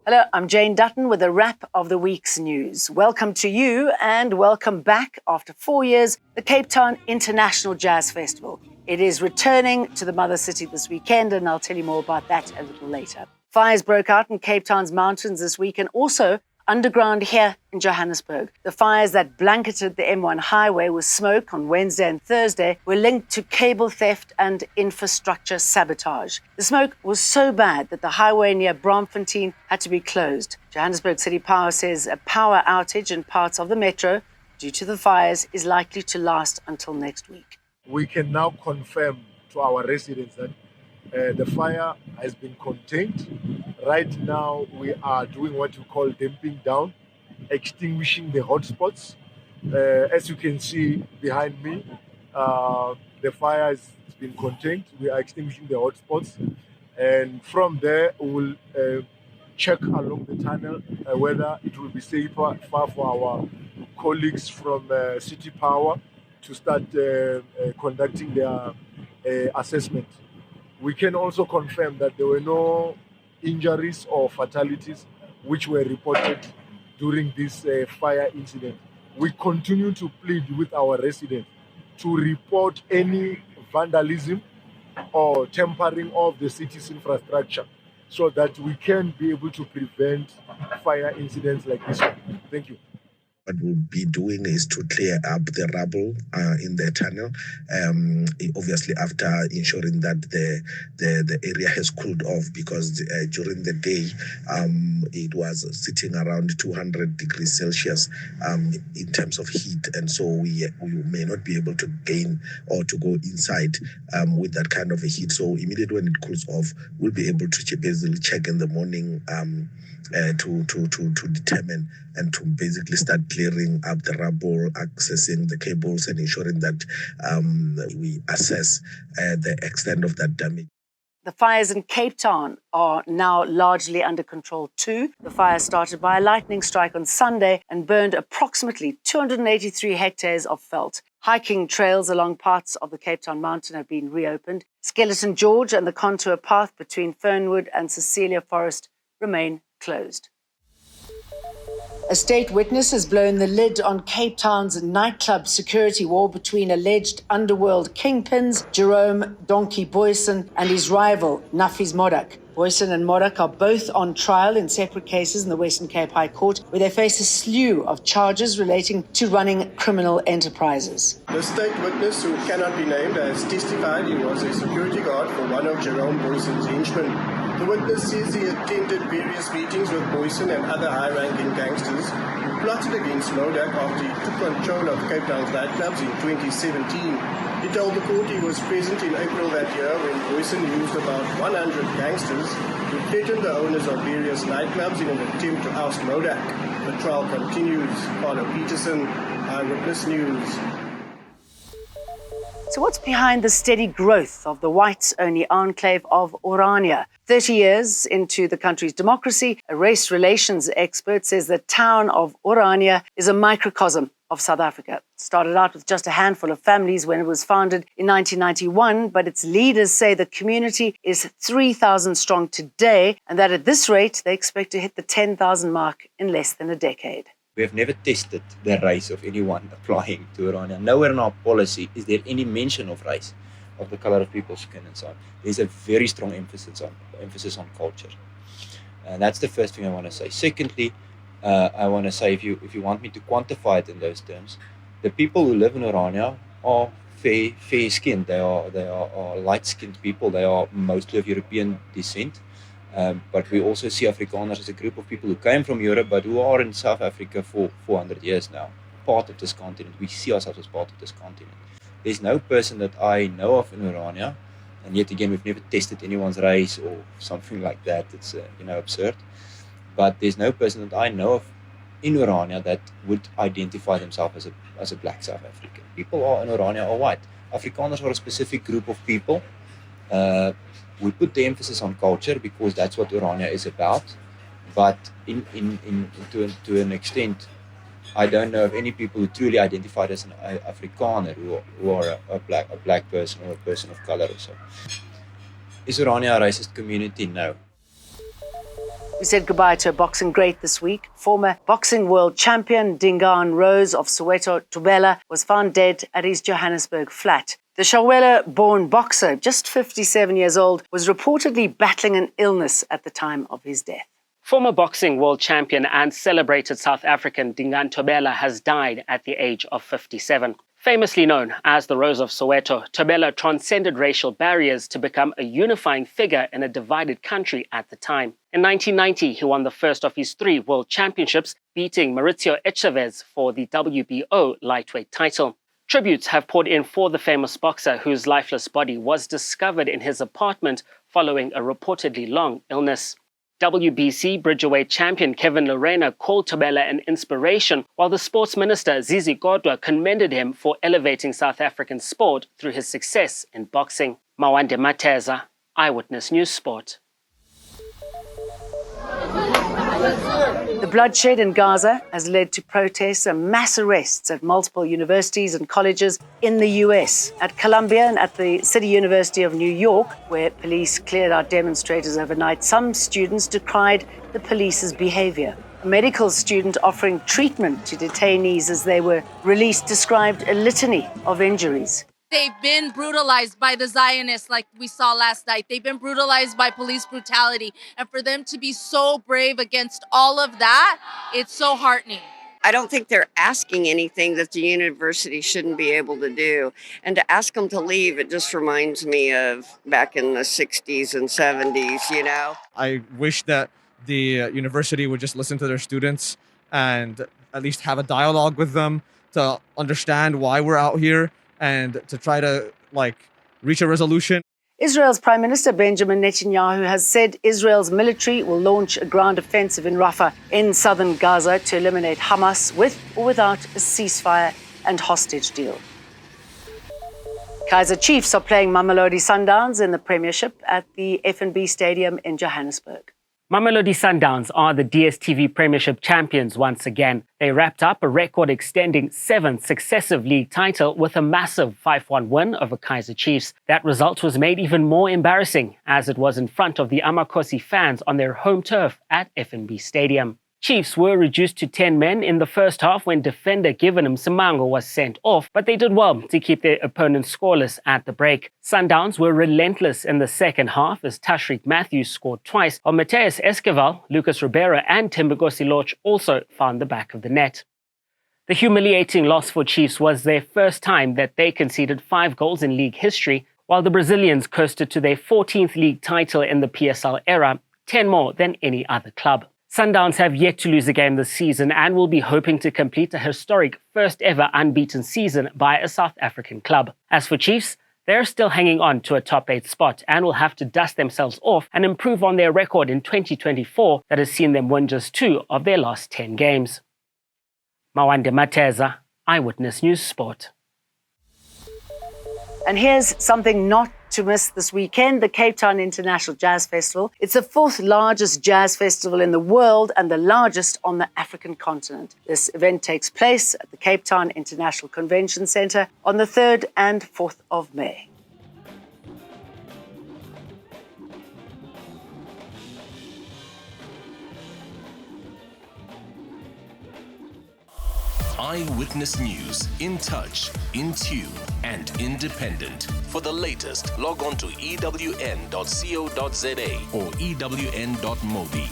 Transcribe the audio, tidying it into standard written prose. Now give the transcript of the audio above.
Hello, I'm Jane Dutton with a wrap of the week's news. Welcome to you and welcome back after 4 years, the Cape Town International Jazz Festival. It is returning to the mother city this weekend, and I'll tell you more about that a little later. Fires broke out in Cape Town's mountains this week and also underground here in Johannesburg. The fires that blanketed the M1 highway with smoke on Wednesday and Thursday were linked to cable theft and infrastructure sabotage. The smoke was so bad that the highway near Braamfontein had to be closed. Johannesburg City Power says a power outage in parts of the metro due to the fires is likely to last until next week. We can now confirm to our residents that the fire has been contained. Right now, we are doing what we call damping down, extinguishing the hotspots. As you can see behind me, the fire has been contained. We are extinguishing the hotspots. And from there, we will check along the tunnel whether it will be safer for our colleagues from City Power to start conducting their assessment. We can also confirm that there were no injuries or fatalities which were reported during this fire incident. We continue to plead with our residents to report any vandalism or tampering of the city's infrastructure so that we can be able to prevent fire incidents like this one. Thank you. What we'll be doing is to clear up the rubble in the tunnel, obviously after ensuring that the area has cooled off, because during the day it was sitting around 200 degrees Celsius in terms of heat, and so we may not be able to gain or to go inside with that kind of a heat. So immediately when it cools off, we'll be able to basically check in the morning to determine and to basically start clearing up the rubble, accessing the cables, and ensuring that we assess the extent of that damage. The fires in Cape Town are now largely under control too. The fire started by a lightning strike on Sunday and burned approximately 283 hectares of veld. Hiking trails along parts of the Cape Town mountain have been reopened. Skeleton George and the contour path between Fernwood and Cecilia Forest remain closed. A state witness has blown the lid on Cape Town's nightclub security war between alleged underworld kingpins Jerome Donkey Boyson and his rival Nafis Modak. Boyson and Modak are both on trial in separate cases in the Western Cape High Court, where they face a slew of charges relating to running criminal enterprises. The state witness, who cannot be named, has testified he was a security guard for one of Jerome Boyson's henchmen. The witness says he attended various meetings with Boyson and other high-ranking gangsters who plotted against Modak after he took control of Cape Town's nightclubs in 2017. He told the court he was present in April that year when Boyson used about 100 gangsters to threaten the owners of various nightclubs in an attempt to oust Modak. The trial continues. Carlo Peterson, Eyewitness News. So what's behind the steady growth of the whites-only enclave of Orania? 30 years into the country's democracy, a race relations expert says the town of Orania is a microcosm of South Africa. It started out with just a handful of families when it was founded in 1991, but its leaders say the community is 3,000 strong today, and that at this rate, they expect to hit the 10,000 mark in less than a decade. We have never tested the race of anyone applying to Orania. Nowhere in our policy is there any mention of race, of the color of people's skin and so on. There's a very strong emphasis on culture. And that's the first thing I want to say. Secondly, I want to say, if you want me to quantify it in those terms, the people who live in Orania are fair-skinned. They are light-skinned people. They are mostly of European descent. But we also see Afrikaners as a group of people who came from Europe but who are in South Africa for 400 years now, part of this continent. We see ourselves as part of this continent. There's no person that I know of in Orania, and yet again, we've never tested anyone's race or something like that. It's absurd. But there's no person that I know of in Orania that would identify themselves as a black South African. People in Orania are white. Afrikaners are a specific group of people. We put the emphasis on culture because that's what Orania is about. But to an extent, I don't know of any people who truly identified as an Afrikaner who are a black person or a person of color or so. Is Orania a racist community? No. We said goodbye to a boxing great this week. Former boxing world champion Dingaan Rose of Soweto, Thobela, was found dead at his Johannesburg flat. The Shawela-born boxer, just 57 years old, was reportedly battling an illness at the time of his death. Former boxing world champion and celebrated South African Dingaan Thobela has died at the age of 57. Famously known as the Rose of Soweto, Thobela transcended racial barriers to become a unifying figure in a divided country at the time. In 1990, he won the first of his 3 world championships, beating Maurizio Echavez for the WBO lightweight title. Tributes have poured in for the famous boxer, whose lifeless body was discovered in his apartment following a reportedly long illness. WBC Bridgerweight champion Kevin Lorena called Thobela an inspiration, while the sports minister Zizi Kodwa commended him for elevating South African sport through his success in boxing. Mawande Mateza, Eyewitness News Sport. The bloodshed in Gaza has led to protests and mass arrests at multiple universities and colleges in the US. At Columbia and at the City University of New York, where police cleared out demonstrators overnight, some students decried the police's behavior. A medical student offering treatment to detainees as they were released described a litany of injuries. They've been brutalized by the Zionists like we saw last night. They've been brutalized by police brutality. And for them to be so brave against all of that, it's so heartening. I don't think they're asking anything that the university shouldn't be able to do. And to ask them to leave, it just reminds me of back in the 60s and 70s, you know? I wish that the university would just listen to their students and at least have a dialogue with them to understand why we're out here and to try to reach a resolution. Israel's Prime Minister Benjamin Netanyahu has said Israel's military will launch a ground offensive in Rafah in southern Gaza to eliminate Hamas with or without a ceasefire and hostage deal. Kaizer Chiefs are playing Mamelodi Sundowns in the Premiership at the FNB Stadium in Johannesburg. Mamelodi Sundowns are the DStv Premiership champions once again. They wrapped up a record-extending 7th successive league title with a massive 5-1 win over Kaizer Chiefs. That result was made even more embarrassing as it was in front of the Amakosi fans on their home turf at FNB Stadium. Chiefs were reduced to 10 men in the first half when defender Givenham Simango was sent off, but they did well to keep their opponents scoreless at the break. Sundowns were relentless in the second half as Tashreeq Matthews scored twice, while Mateus Esquivel, Lucas Ribeiro and Thembinkosi Lorch also found the back of the net. The humiliating loss for Chiefs was their first time that they conceded 5 goals in league history, while the Brazilians coasted to their 14th league title in the PSL era, 10 more than any other club. Sundowns have yet to lose a game this season and will be hoping to complete a historic first ever unbeaten season by a South African club. As for Chiefs, they're still hanging on to a top 8 spot and will have to dust themselves off and improve on their record in 2024 that has seen them win just 2 of their last 10 games. Mawande Mateza, Eyewitness News Sport. And here's something not to miss this weekend, the Cape Town International Jazz Festival. It's the 4th largest jazz festival in the world and the largest on the African continent. This event takes place at the Cape Town International Convention Centre on the 3rd and 4th of May. Eyewitness News, in touch, in tune, and independent. For the latest, log on to ewn.co.za or ewn.mobi.